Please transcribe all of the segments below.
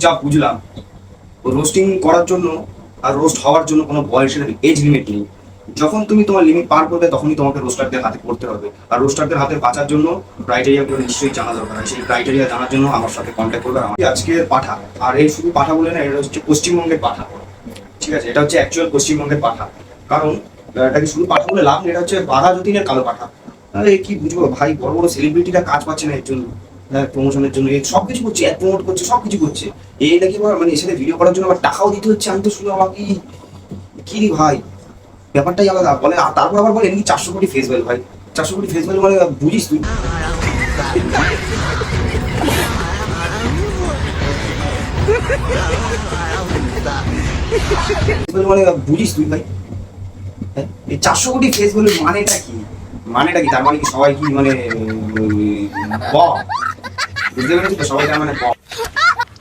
যা বুঝলাম, রোস্টিং করার জন্য আর রোস্ট হওয়ার জন্য কোনো বয়সের এজ লিমিট নেই। যখন তুমি তোমার লিমিট পার করবে তখনই তোমাকে রোস্টারদের হাতে পড়তে হবে। আর রোস্টারদের হাতে বাঁচার জন্য ক্রাইটেরিয়াগুলো নিশ্চয়ই জানা দরকার। সেই ক্রাইটেরিয়া জানার জন্য আমার সাথে কন্ট্যাক্ট করবে। আজকে পাঠা, আর এই শুধু পাঠা বলে না, এটা হচ্ছে পশ্চিমবঙ্গের পাঠা। ঠিক আছে, এটা হচ্ছে অ্যাকচুয়াল পশ্চিমবঙ্গের পাঠা। কারণ এটাকে শুধু পাঠা বলে লাভ নেই, এটা হচ্ছে বাঘা যতীনের কালো পাঠা। আরে কি বুঝবো ভাই, বড় বড় সেলিব্রিটিরা কাজ পাচ্ছে না এর জন্য, প্রমোশনের জন্য সবকিছু করছে, অ্যাড প্রমোট করছে, সবকিছু করছে। এই নাকি মানে এর সাথে ভিডিও করার জন্য আবার টাকাও দিতে হচ্ছে। আমি তো শুনে আমাকে কি রে ভাই, ব্যাপারটাই আলাদা বলে। আর তারপর আবার বলে এমনি 400 কোটি ফেস ভ্যালু। ভাই 400 কোটি ফেস ভ্যালু মানে বুঝিস তুই? মানে বুঝিস তুই ভাই? এই 400 কোটি ফেস ভ্যালু মানেটা কি? মানেটা কি? তার মানে কি সবাই কি মানে বুঝতে পেরেছি তো, সবাই তার মানে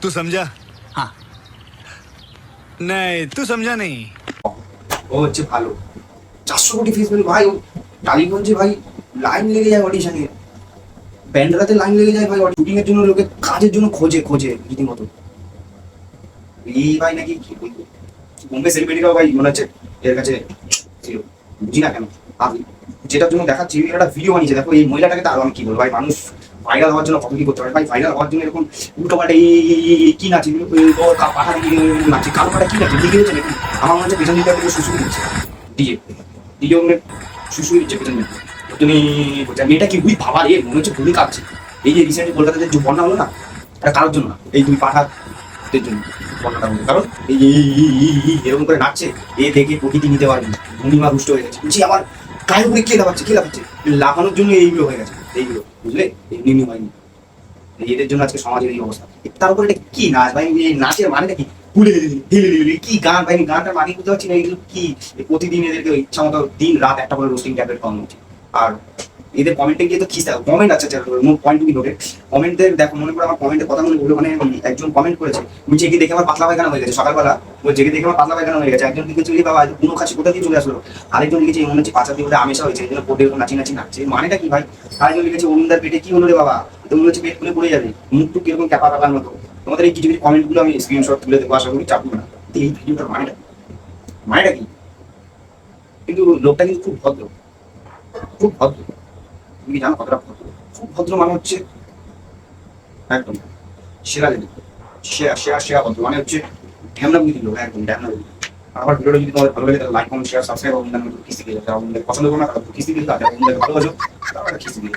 तू समझा? हाँ नहीं तू समझा नहीं। ও হচ্ছে ভালো। 400 কোটি ফেস ভ্যালু ভাই। টালিগঞ্জে ভাই লাইন লেগে যায় অডিশনে, ব্যান্ডরাতে লাইন লেগে যায় ভাই। শুটিং এর জন্য লোকে কাজের জন্য খোঁজে খোঁজে রীতিমতো। এই ভাই নাকি কি বলবো, বোম্বে সেলিব্রিটিরাও ভাই মনে হচ্ছে এর কাছে ছিল। বুঝি না কেন। আর যেটার জন্য দেখাচ্ছি, একটা ভিডিও বানিয়েছে দেখো এই মহিলাটাকে। তার আমি কি বলবো ভাই, মানুষ ভাইরাল হওয়ার জন্য কত কি করতে পারে ভাই। ভাইরাল হওয়ার জন্য এরকম উল্টো পাল্টা কি নাচে, পাঠা নাচে, কালো পাটা কি নাচে লিখে দিচ্ছে নাকি? আমার মনে হচ্ছে পেছন দিকে শুশুই দিচ্ছে ডিজে, ডিজে অন্য শুশুই দিচ্ছে পেছন দিকে। তুমি মেয়েটা কি বুঝি ভাবা রে, মনে হচ্ছে ভুলে কাঁপছে। এই যে রিসেন্টলি কলকাতাতে যে বন্যা হলো না, এটা কারোর জন্য না, এই দুই পাঠাদের জন্য বন্যাটা হলো। কারণ এই এরকম করে নাচছে, এ দেখে প্রকৃতি নিতে পারবে না, ভূমিমা রুষ্ট হয়ে গেছে। বলছি আমার গায়ের উপরে কে লাফাচ্ছে, কে লাফাচ্ছে? লাফানোর জন্য এইগুলো হয়ে গেছে, এইগুলো বুঝলে, এমনি হয়নি। এদের জন্য আজকে সমাজের এই অবস্থা। তার উপরে এটা কি নাচ ভাই? এই নাচের মানেটা কি? কি গান ভাই? গানটার মানে বুঝতে পারছি না। এগুলো কি প্রতিদিন এদেরকে ইচ্ছা মতো দিন রাত একটা করে রোস্টিং ট্যাবলেট খাওয়ানো উচিত। আর এদের কমেন্টে গিয়ে তো খিস্তা কমেন্ট আছে, মোট পয়েন্ট টু বি নোটেড। কমেন্টদের দেখো, মনে করে আমার কমেন্টের কথা মনে বলে, মানে একজন কমেন্ট করেছে, আমি জেগে দেখে আমার পাতলা পায়খানা হয়ে গেছে সকালবেলা। ও জেগে দেখে আমার পাতলা পায়খানা হয়ে গেছে। একজন লিখেছে বাবা কোনো খাচ্ছি কোথা দিয়ে চলে আসলো। আরেকজন লিখেছে মনে হচ্ছে পাঁচা দিয়ে আমেশা হয়েছে, এই জন্য পোটে নাচি নাচি নাচছে। মানেটা কি ভাই? আরেকজন লিখেছে অরুণদার পেটে কি হলো রে বাবা, তো মনে হচ্ছে পেট খুলে পড়ে যাবে, মুখ টুক কিরকম ক্যাপা ক্যাপার মতো। তোমাদের এই কিছু কিছু কমেন্টগুলো আমি স্ক্রিনশট তুলে দেবো, আশা করি চাপবো না। এই ভিডিওটার মানেটা মানেটা কি? কিন্তু লোকটা কিন্তু খুব ভদ্র, খুব ভদ্র। তুমি জানো কতটা ভদ্র? খুব ভদ্র মানে হচ্ছে একদম সেরা লেগে, সেরা সেরা সেরা ভদ্র মানে হচ্ছে ঢ্যামনা বুঝি লোক, একদম ঢ্যামনা বুঝি। আমার ভিডিওটা যদি তোমাদের ভালো লাগে তাহলে লাইক কমেন্ট শেয়ার সাবস্ক্রাইব এবং কিস্তি দিয়ে যাও। পছন্দ করো না তাহলে কিস্তি দিয়ে দাও, ভালোবাসো তাহলে কিস্তি দিয়ে